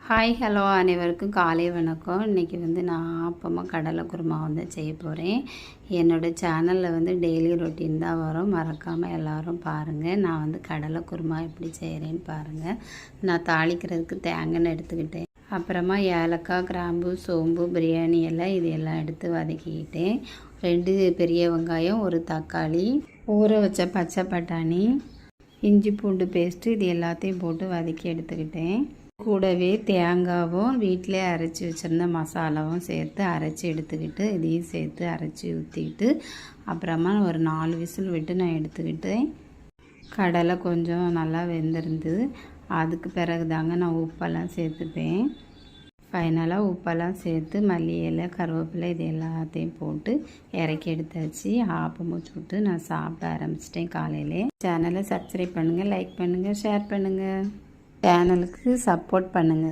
Hi hello அனைவருக்கும் காலை வணக்கம். இன்றைக்கி நான் ஆப்பமாக கடலை குருமா செய்ய போகிறேன். என்னோடய சேனலில் டெய்லி ரொட்டீன் தான் வரும். மறக்காமல் எல்லோரும் பாருங்கள். நான் கடலை குருமா எப்படி செய்கிறேன்னு பாருங்கள். நான் தாளிக்கிறதுக்கு தேங்காய் எடுத்துக்கிட்டேன். அப்புறமா ஏலக்காய், கிராம்பு, சோம்பு, பிரியாணி எல்லாம் இது எல்லாம் எடுத்து வதக்கிக்கிட்டேன். 2 பெரிய வெங்காயம், 1 தக்காளி, ஊற வச்ச பச்சை பட்டாணி, இஞ்சி பூண்டு பேஸ்ட்டு இது எல்லாத்தையும் போட்டு வதக்கி எடுத்துக்கிட்டேன். கூடவே தேங்காவும் வீட்டிலே அரைச்சி வச்சுருந்த மசாலாவும் சேர்த்து அரைச்சி எடுத்துக்கிட்டு இதையும் சேர்த்து அரைச்சி ஊற்றிக்கிட்டு அப்புறமா ஒரு 4 விசில் விட்டு நான் எடுத்துக்கிட்டேன். கடலை கொஞ்சம் நல்லா வெந்திருந்தது. அதுக்கு பிறகு தாங்க நான் உப்பெல்லாம் சேர்த்துப்பேன். ஃபைனலாக உப்பெல்லாம் சேர்த்து மல்லி இலை, கருவேப்பிலை இது எல்லாத்தையும் போட்டு இறக்கி எடுத்தாச்சு. ஆப்பமும் சுட்டு நான் சாப்பிட ஆரம்பிச்சிட்டேன். காலையிலே சேனலை சப்ஸ்கிரைப் பண்ணுங்கள், லைக் பண்ணுங்கள், ஷேர் பண்ணுங்கள், சேனலுக்கு சப்போர்ட் பண்ணுங்கள்.